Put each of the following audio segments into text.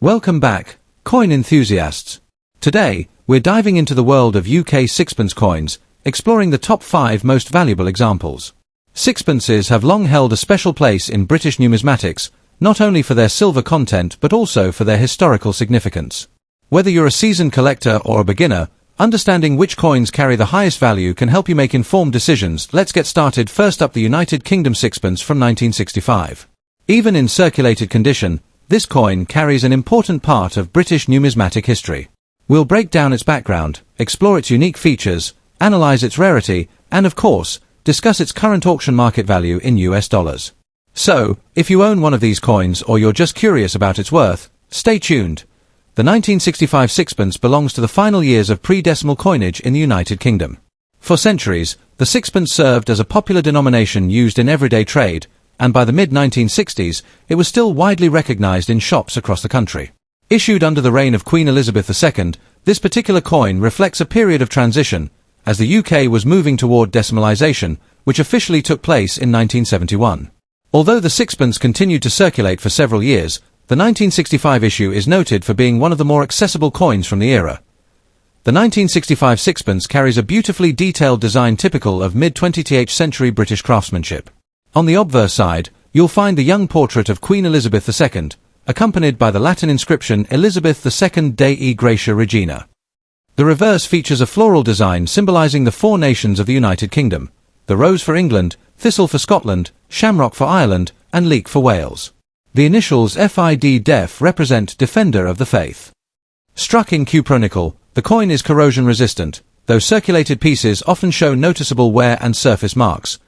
Welcome back, coin enthusiasts. Today, we're diving into the world of UK sixpence coins, exploring the top 5 most valuable examples. Sixpences have long held a special place in British numismatics, not only for their silver content but also for their historical significance. Whether you're a seasoned collector or a beginner, understanding which coins carry the highest value can help you make informed decisions. Let's get started. First up, the United Kingdom sixpence from 1965. Even in circulated condition, this coin carries an important part of British numismatic history. We'll break down its background, explore its unique features, analyze its rarity, and of course, discuss its current auction market value in US dollars. So, if you own one of these coins or you're just curious about its worth, stay tuned. The 1965 sixpence belongs to the final years of pre-decimal coinage in the United Kingdom. For centuries, the sixpence served as a popular denomination used in everyday trade, and by the mid-1960s, it was still widely recognized in shops across the country. Issued under the reign of Queen Elizabeth II, this particular coin reflects a period of transition, as the UK was moving toward decimalisation, which officially took place in 1971. Although the sixpence continued to circulate for several years, the 1965 issue is noted for being one of the more accessible coins from the era. The 1965 sixpence carries a beautifully detailed design typical of mid-20th century British craftsmanship. On the obverse side, you'll find the young portrait of Queen Elizabeth II, accompanied by the Latin inscription Elizabeth II Dei Gratia Regina. The reverse features a floral design symbolizing the 4 nations of the United Kingdom: the rose for England, thistle for Scotland, shamrock for Ireland, and leek for Wales. The initials FID Def represent Defender of the Faith. Struck in cupronickel, the coin is corrosion resistant, though circulated pieces often show noticeable wear and surface marks.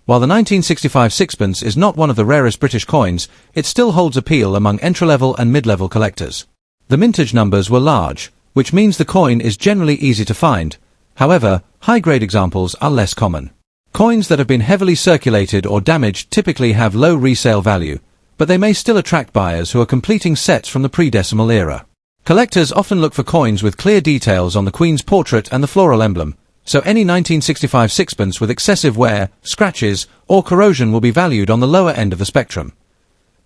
While the 1965 sixpence is not one of the rarest British coins, it still holds appeal among entry-level and mid-level collectors. The mintage numbers were large, which means the coin is generally easy to find. However, high-grade examples are less common. Coins that have been heavily circulated or damaged typically have low resale value, but they may still attract buyers who are completing sets from the pre-decimal era. Collectors often look for coins with clear details on the Queen's portrait and the floral emblem, so any 1965 sixpence with excessive wear, scratches, or corrosion will be valued on the lower end of the spectrum.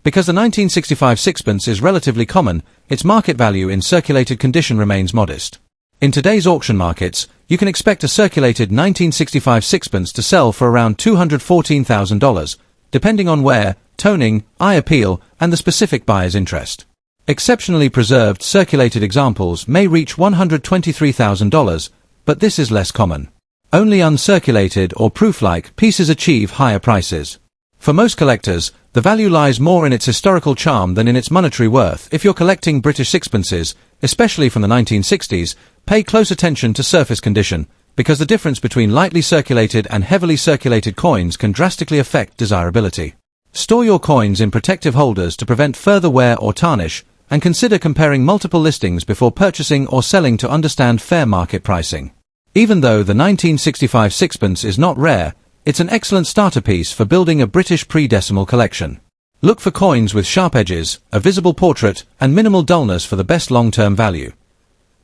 Because the 1965 sixpence is relatively common, its market value in circulated condition remains modest. In today's auction markets, you can expect a circulated 1965 sixpence to sell for around $214,000, depending on wear, toning, eye appeal, and the specific buyer's interest. Exceptionally preserved circulated examples may reach $123,000, but this is less common. Only uncirculated or proof-like pieces achieve higher prices. For most collectors, the value lies more in its historical charm than in its monetary worth. If you're collecting British sixpences, especially from the 1960s, pay close attention to surface condition, because the difference between lightly circulated and heavily circulated coins can drastically affect desirability. Store your coins in protective holders to prevent further wear or tarnish, and consider comparing multiple listings before purchasing or selling to understand fair market pricing. Even though the 1965 sixpence is not rare, it's an excellent starter piece for building a British pre-decimal collection. Look for coins with sharp edges, a visible portrait, and minimal dullness for the best long-term value.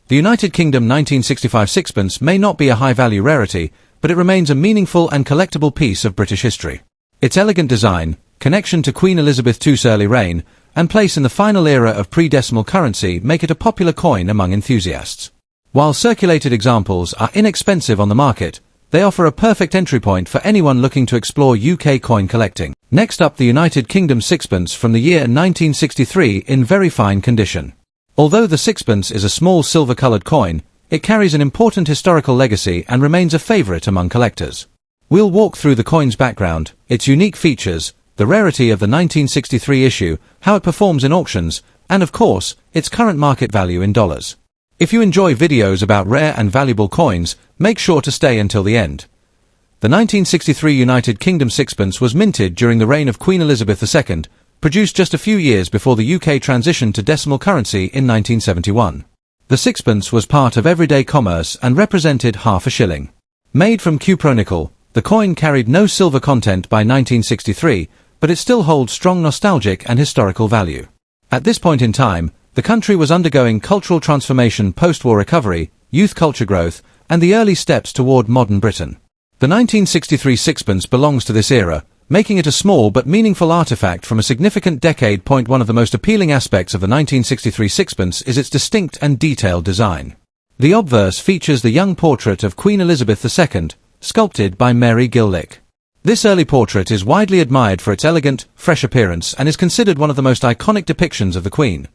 The United Kingdom 1965 sixpence may not be a high-value rarity, but it remains a meaningful and collectible piece of British history. Its elegant design, connection to Queen Elizabeth II's early reign, and place in the final era of pre-decimal currency make it a popular coin among enthusiasts. While circulated examples are inexpensive on the market, they offer a perfect entry point for anyone looking to explore UK coin collecting. Next up, the United Kingdom sixpence from the year 1963 in very fine condition. Although the sixpence is a small silver-coloured coin, it carries an important historical legacy and remains a favourite among collectors. We'll walk through the coin's background, its unique features, the rarity of the 1963 issue, how it performs in auctions, and of course, its current market value in dollars. If you enjoy videos about rare and valuable coins, make sure to stay until the end. The 1963 United Kingdom sixpence was minted during the reign of Queen Elizabeth II, produced just a few years before the UK transitioned to decimal currency in 1971. The sixpence was part of everyday commerce and represented half a shilling. Made from cupronickel, the coin carried no silver content by 1963, but it still holds strong nostalgic and historical value. At this point in time, the country was undergoing cultural transformation, post-war recovery, youth culture growth, and the early steps toward modern Britain. The 1963 sixpence belongs to this era, making it a small but meaningful artifact from a significant decade. One of the most appealing aspects of the 1963 sixpence is its distinct and detailed design. The obverse features the young portrait of Queen Elizabeth II, sculpted by Mary Gillick. This early portrait is widely admired for its elegant, fresh appearance and is considered one of the most iconic depictions of the Queen.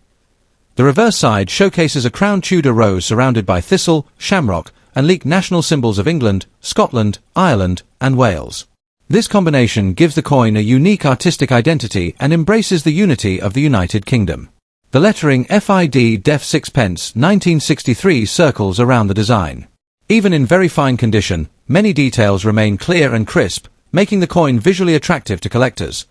The reverse side showcases a crowned Tudor rose surrounded by thistle, shamrock, and leek, national symbols of England, Scotland, Ireland, and Wales. This combination gives the coin a unique artistic identity and embraces the unity of the United Kingdom. The lettering FID Def Sixpence 1963 circles around the design. Even in very fine condition, many details remain clear and crisp, making the coin visually attractive to collectors.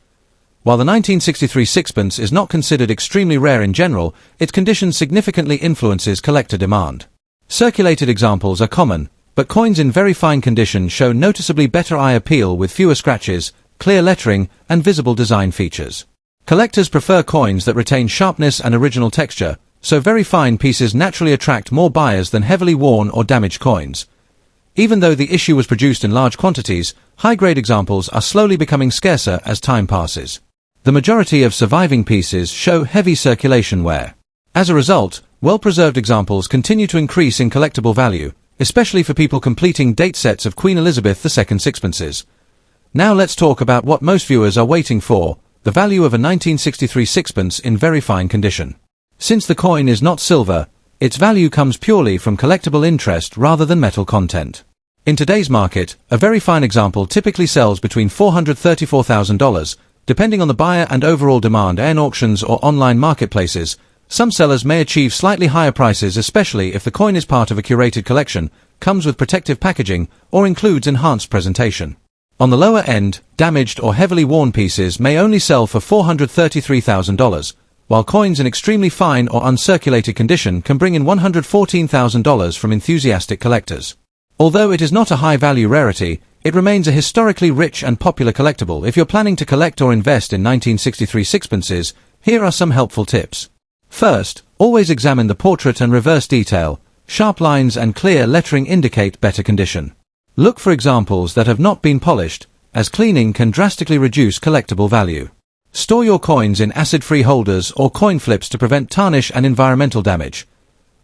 While the 1963 sixpence is not considered extremely rare in general, its condition significantly influences collector demand. Circulated examples are common, but coins in very fine condition show noticeably better eye appeal with fewer scratches, clear lettering, and visible design features. Collectors prefer coins that retain sharpness and original texture, so very fine pieces naturally attract more buyers than heavily worn or damaged coins. Even though the issue was produced in large quantities, high-grade examples are slowly becoming scarcer as time passes. The majority of surviving pieces show heavy circulation wear. As a result, well-preserved examples continue to increase in collectible value, especially for people completing date sets of Queen Elizabeth II sixpences. Now let's talk about what most viewers are waiting for, the value of a 1963 sixpence in very fine condition. Since the coin is not silver, its value comes purely from collectible interest rather than metal content. In today's market, a very fine example typically sells between $434,000, depending on the buyer and overall demand. In auctions or online marketplaces, some sellers may achieve slightly higher prices, especially if the coin is part of a curated collection, comes with protective packaging, or includes enhanced presentation. On the lower end, damaged or heavily worn pieces may only sell for $433,000, while coins in extremely fine or uncirculated condition can bring in $114,000 from enthusiastic collectors. Although it is not a high-value rarity, it remains a historically rich and popular collectible. If you're planning to collect or invest in 1963 sixpences, here are some helpful tips. First, always examine the portrait and reverse detail. Sharp lines and clear lettering indicate better condition. Look for examples that have not been polished, as cleaning can drastically reduce collectible value. Store your coins in acid-free holders or coin flips to prevent tarnish and environmental damage.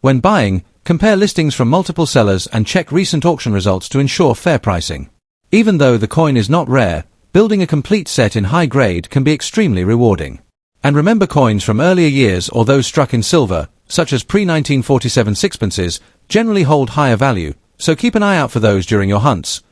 When buying, compare listings from multiple sellers and check recent auction results to ensure fair pricing. Even though the coin is not rare, building a complete set in high grade can be extremely rewarding. And remember, coins from earlier years or those struck in silver, such as pre-1947 sixpences, generally hold higher value, so keep an eye out for those during your hunts.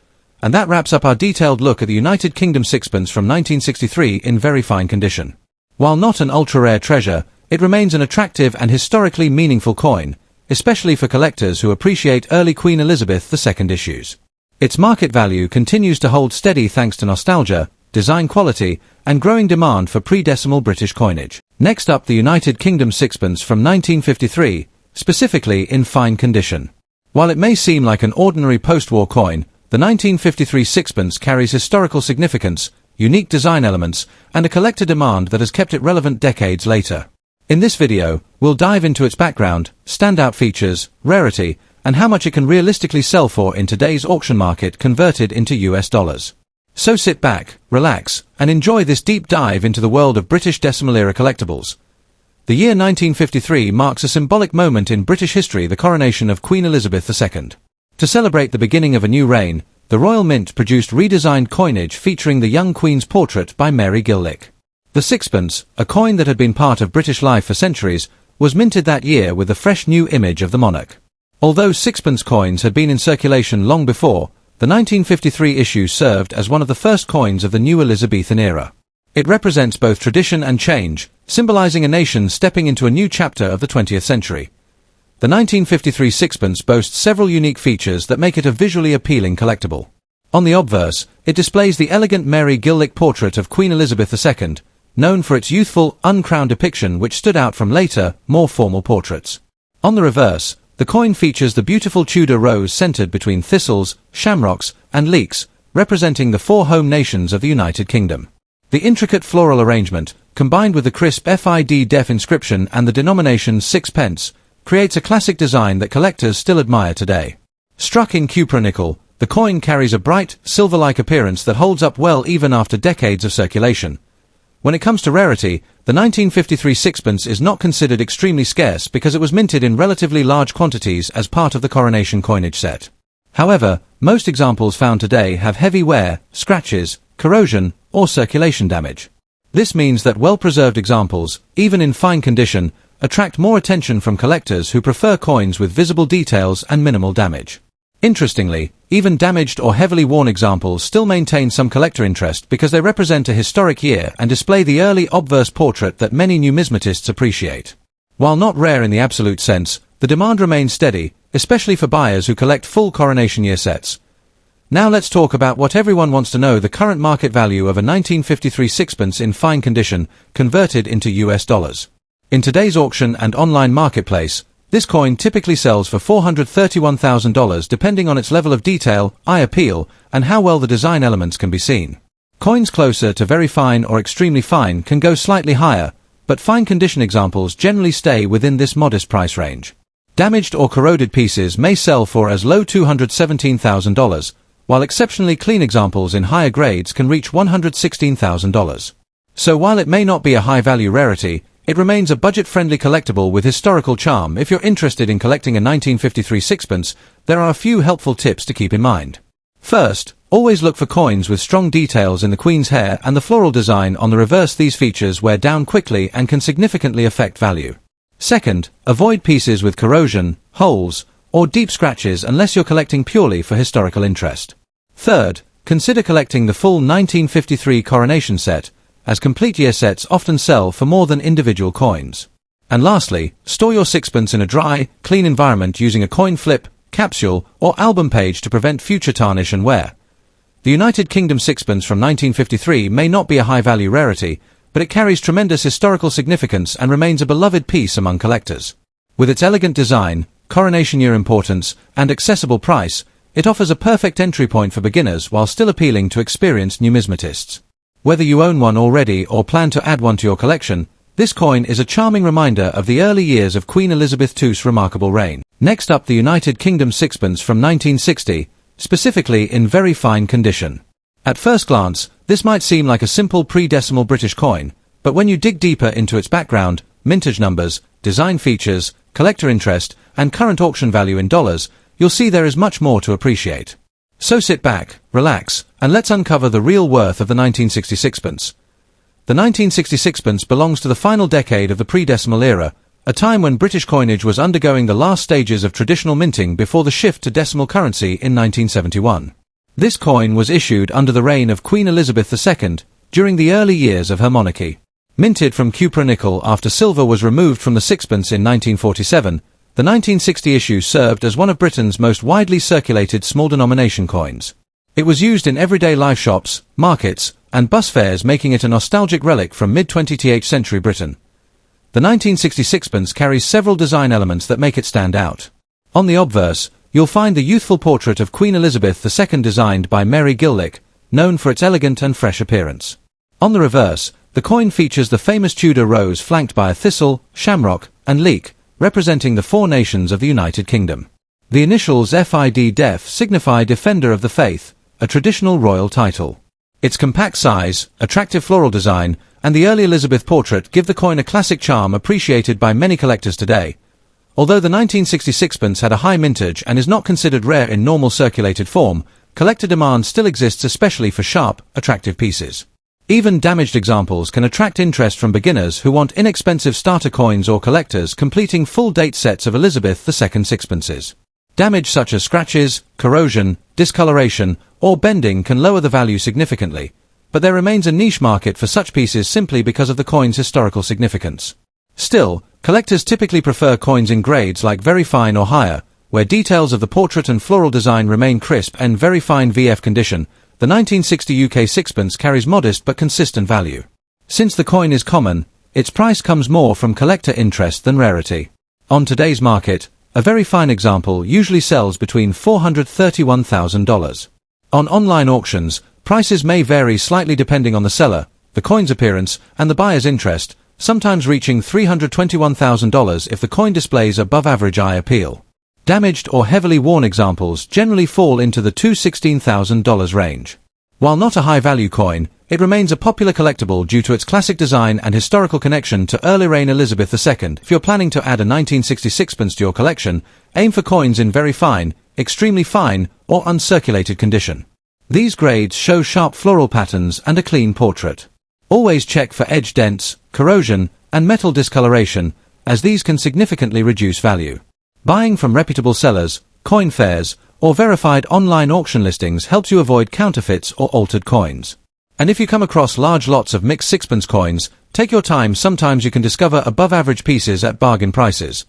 And that wraps up our detailed look at the United Kingdom sixpence from 1963 in very fine condition. While not an ultra-rare treasure, it remains an attractive and historically meaningful coin, especially for collectors who appreciate early Queen Elizabeth II issues. Its market value continues to hold steady thanks to nostalgia, design quality, and growing demand for pre-decimal British coinage. Next up, the United Kingdom sixpence from 1953, specifically in fine condition. While it may seem like an ordinary post-war coin, the 1953 sixpence carries historical significance, unique design elements, and a collector demand that has kept it relevant decades later. In this video, we'll dive into its background, standout features, rarity, and how much it can realistically sell for in today's auction market converted into US dollars. So sit back, relax, and enjoy this deep dive into the world of British decimal era collectibles. The year 1953 marks a symbolic moment in British history, the coronation of Queen Elizabeth II. To celebrate the beginning of a new reign, the Royal Mint produced redesigned coinage featuring the young Queen's portrait by Mary Gillick. The sixpence, a coin that had been part of British life for centuries, was minted that year with the fresh new image of the monarch. Although sixpence coins had been in circulation long before, the 1953 issue served as one of the first coins of the new Elizabethan era. It represents both tradition and change, symbolizing a nation stepping into a new chapter of the 20th century. The 1953 sixpence boasts several unique features that make it a visually appealing collectible. On the obverse, it displays the elegant Mary Gillick portrait of Queen Elizabeth II, known for its youthful, uncrowned depiction which stood out from later, more formal portraits. On the reverse, the coin features the beautiful Tudor rose centered between thistles, shamrocks, and leeks, representing the four home nations of the United Kingdom. The intricate floral arrangement, combined with the crisp FID Def inscription and the denomination Sixpence, creates a classic design that collectors still admire today. Struck in cupronickel, The coin carries a bright, silver-like appearance that holds up well even after decades of circulation. When it comes to rarity, the 1953 sixpence is not considered extremely scarce because it was minted in relatively large quantities as part of the coronation coinage set. However, most examples found today have heavy wear, scratches, corrosion, or circulation damage. This means that well-preserved examples, even in fine condition, attract more attention from collectors who prefer coins with visible details and minimal damage. Interestingly, even damaged or heavily worn examples still maintain some collector interest because they represent a historic year and display the early obverse portrait that many numismatists appreciate. While not rare in the absolute sense, the demand remains steady, especially for buyers who collect full coronation year sets. Now let's talk about what everyone wants to know: the current market value of a 1953 sixpence in fine condition, converted into US dollars. In today's auction and online marketplace, this coin typically sells for $431,000 depending on its level of detail, eye appeal, and how well the design elements can be seen. Coins closer to very fine or extremely fine can go slightly higher, but fine condition examples generally stay within this modest price range. Damaged or corroded pieces may sell for as low $217,000, while exceptionally clean examples in higher grades can reach $116,000. So while it may not be a high-value rarity, it remains a budget-friendly collectible with historical charm. If you're interested in collecting a 1953 sixpence, there are a few helpful tips to keep in mind. First, always look for coins with strong details in the Queen's hair and the floral design on the reverse. These features wear down quickly and can significantly affect value. Second, avoid pieces with corrosion, holes, or deep scratches unless you're collecting purely for historical interest. Third, consider collecting the full 1953 coronation set, as complete year sets often sell for more than individual coins. And lastly, store your sixpence in a dry, clean environment using a coin flip, capsule, or album page to prevent future tarnish and wear. The United Kingdom sixpence from 1953 may not be a high-value rarity, but it carries tremendous historical significance and remains a beloved piece among collectors. With its elegant design, coronation year importance, and accessible price, it offers a perfect entry point for beginners while still appealing to experienced numismatists. Whether you own one already or plan to add one to your collection, this coin is a charming reminder of the early years of Queen Elizabeth II's remarkable reign. Next up, the United Kingdom sixpence from 1960, specifically in very fine condition. At first glance, this might seem like a simple pre-decimal British coin, but when you dig deeper into its background, mintage numbers, design features, collector interest, and current auction value in dollars, you'll see there is much more to appreciate. So sit back, relax, and let's uncover the real worth of the 1960 sixpence. The 1960 sixpence belongs to the final decade of the pre-decimal era, a time when British coinage was undergoing the last stages of traditional minting before the shift to decimal currency in 1971. This coin was issued under the reign of Queen Elizabeth II, during the early years of her monarchy. Minted from cupra nickel after silver was removed from the sixpence in 1947, the 1960 issue served as one of Britain's most widely circulated small denomination coins. It was used in everyday life shops, markets, and bus fares, making it a nostalgic relic from mid-20th century Britain. The 1960 sixpence carries several design elements that make it stand out. On the obverse, you'll find the youthful portrait of Queen Elizabeth II designed by Mary Gillick, known for its elegant and fresh appearance. On the reverse, the coin features the famous Tudor rose flanked by a thistle, shamrock, and leek, representing the four nations of the United Kingdom. The initials FID-DEF signify Defender of the Faith, a traditional royal title. Its compact size, attractive floral design, and the early Elizabeth portrait give the coin a classic charm appreciated by many collectors today. Although the 1960 sixpence had a high mintage and is not considered rare in normal circulated form, collector demand still exists, especially for sharp, attractive pieces. Even damaged examples can attract interest from beginners who want inexpensive starter coins or collectors completing full date sets of Elizabeth II sixpences. Damage such as scratches, corrosion, discoloration, or bending can lower the value significantly, but there remains a niche market for such pieces simply because of the coin's historical significance. Still, collectors typically prefer coins in grades like very fine or higher, where details of the portrait and floral design remain crisp and very fine VF condition. The 1960 UK sixpence carries modest but consistent value. Since the coin is common, its price comes more from collector interest than rarity. On today's market, a very fine example usually sells between $431,000. On online auctions, prices may vary slightly depending on the seller, the coin's appearance, and the buyer's interest, sometimes reaching $321,000 if the coin displays above average eye appeal. Damaged or heavily worn examples generally fall into the $216,000 range. While not a high-value coin, it remains a popular collectible due to its classic design and historical connection to early reign Elizabeth II. If you're planning to add a 1966 sixpence to your collection, aim for coins in very fine, extremely fine, or uncirculated condition. These grades show sharp floral patterns and a clean portrait. Always check for edge dents, corrosion, and metal discoloration, as these can significantly reduce value. Buying from reputable sellers, coin fairs, or verified online auction listings helps you avoid counterfeits or altered coins. And if you come across large lots of mixed sixpence coins, take your time. Sometimes you can discover above-average pieces at bargain prices.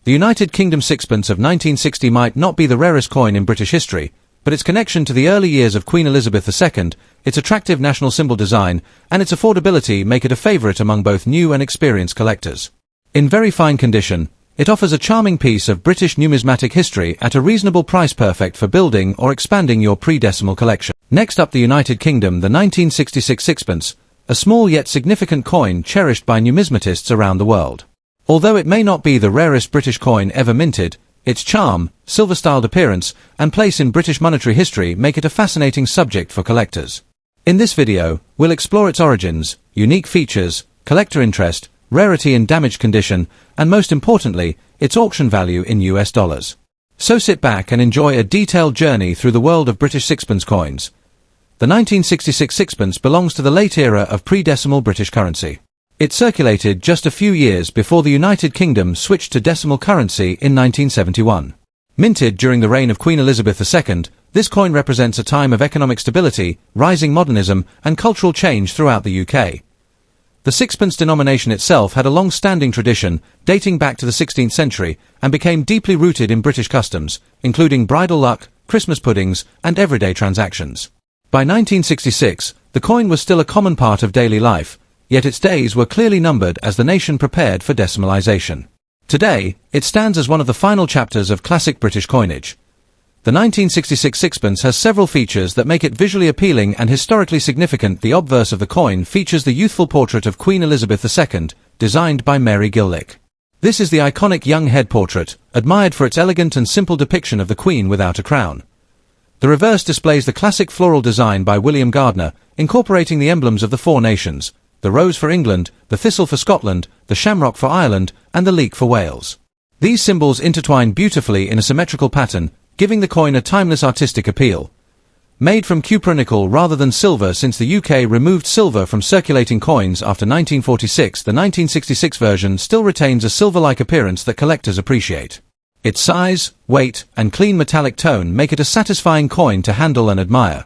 The United Kingdom sixpence of 1960 might not be the rarest coin in British history, but its connection to the early years of Queen Elizabeth II, its attractive national symbol design, and its affordability make it a favourite among both new and experienced collectors. In very fine condition, it offers a charming piece of British numismatic history at a reasonable price, perfect for building or expanding your pre-decimal collection. Next up, the United Kingdom, the 1966 sixpence, a small yet significant coin cherished by numismatists around the world. Although it may not be the rarest British coin ever minted, its charm, silver-styled appearance, and place in British monetary history make it a fascinating subject for collectors. In this video, we'll explore its origins, unique features, collector interest, rarity and damaged condition, and most importantly, its auction value in US dollars. So sit back and enjoy a detailed journey through the world of British sixpence coins. The 1966 sixpence belongs to the late era of pre-decimal British currency. It circulated just a few years before the United Kingdom switched to decimal currency in 1971. Minted during the reign of Queen Elizabeth II, this coin represents a time of economic stability, rising modernism, and cultural change throughout the UK. The sixpence denomination itself had a long-standing tradition, dating back to the 16th century, and became deeply rooted in British customs, including bridal luck, Christmas puddings, and everyday transactions. By 1966, the coin was still a common part of daily life, yet its days were clearly numbered as the nation prepared for decimalization. Today, it stands as one of the final chapters of classic British coinage. The 1966 sixpence has several features that make it visually appealing and historically significant. The obverse of the coin features the youthful portrait of Queen Elizabeth II, designed by Mary Gillick. This is the iconic young head portrait, admired for its elegant and simple depiction of the Queen without a crown. The reverse displays the classic floral design by William Gardner, incorporating the emblems of the four nations: the rose for England, the thistle for Scotland, the shamrock for Ireland, and the leek for Wales. These symbols intertwine beautifully in a symmetrical pattern, giving the coin a timeless artistic appeal. Made from cupronickel rather than silver, since the UK removed silver from circulating coins after 1946, the 1966 version still retains a silver-like appearance that collectors appreciate. Its size, weight, and clean metallic tone make it a satisfying coin to handle and admire.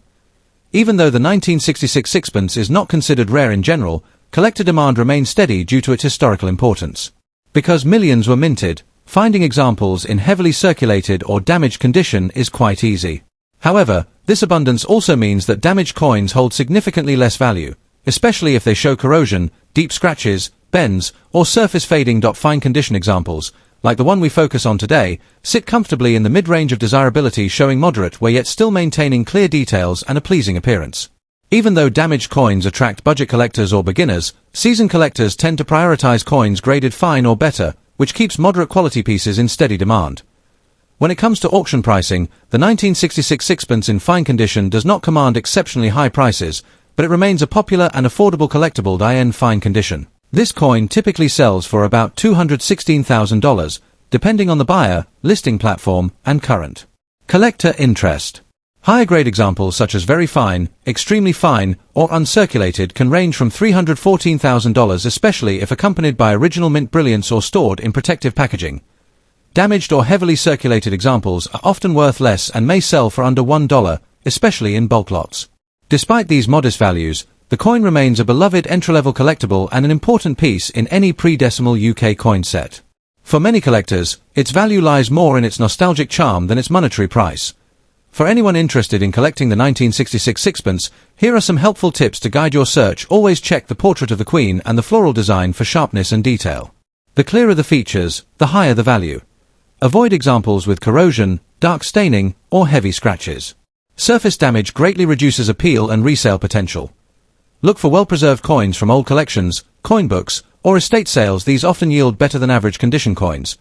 Even though the 1966 sixpence is not considered rare in general, collector demand remains steady due to its historical importance. Because millions were minted, finding examples in heavily circulated or damaged condition is quite easy. However, this abundance also means that damaged coins hold significantly less value, especially if they show corrosion, deep scratches, bends, or surface fading. Fine condition examples, like the one we focus on today, sit comfortably in the mid-range of desirability, showing moderate wear yet still maintaining clear details and a pleasing appearance. Even though damaged coins attract budget collectors or beginners, seasoned collectors tend to prioritize coins graded fine or better, which keeps moderate quality pieces in steady demand. When it comes to auction pricing, the 1966 sixpence in fine condition does not command exceptionally high prices, but it remains a popular and affordable collectible in fine condition. This coin typically sells for about $216,000, depending on the buyer, listing platform, and current collector interest. Higher grade examples such as very fine, extremely fine, or uncirculated can range from $314,000, especially if accompanied by original mint brilliance or stored in protective packaging. Damaged or heavily circulated examples are often worth less and may sell for under $1, especially in bulk lots. Despite these modest values, the coin remains a beloved entry-level collectible and an important piece in any pre-decimal UK coin set. For many collectors, its value lies more in its nostalgic charm than its monetary price. For anyone interested in collecting the 1966 sixpence, here are some helpful tips to guide your search. Always check the portrait of the Queen and the floral design for sharpness and detail. The clearer the features, the higher the value. Avoid examples with corrosion, dark staining, or heavy scratches. Surface damage greatly reduces appeal and resale potential. Look for well-preserved coins from old collections, coin books, or estate sales. These often yield better than average condition coins.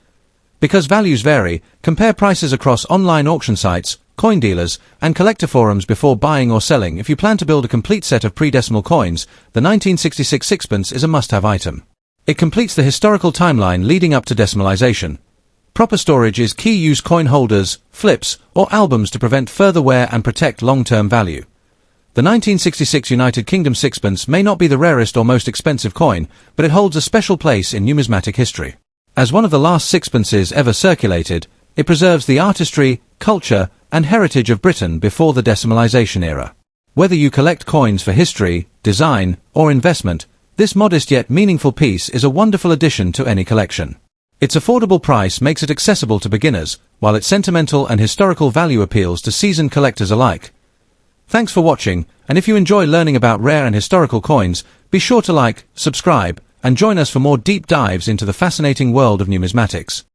Because values vary, compare prices across online auction sites, coin dealers, and collector forums before buying or selling. If you plan to build a complete set of pre-decimal coins, the 1966 sixpence is a must-have item. It completes the historical timeline leading up to decimalization. Proper storage is key. Use coin holders, flips, or albums to prevent further wear and protect long-term value. The 1966 United Kingdom sixpence may not be the rarest or most expensive coin, but it holds a special place in numismatic history. As one of the last sixpences ever circulated, it preserves the artistry, culture, and heritage of Britain before the decimalization era. Whether you collect coins for history, design, or investment, this modest yet meaningful piece is a wonderful addition to any collection. Its affordable price makes it accessible to beginners, while its sentimental and historical value appeals to seasoned collectors alike. Thanks for watching, and if you enjoy learning about rare and historical coins, be sure to like, subscribe, and join us for more deep dives into the fascinating world of numismatics.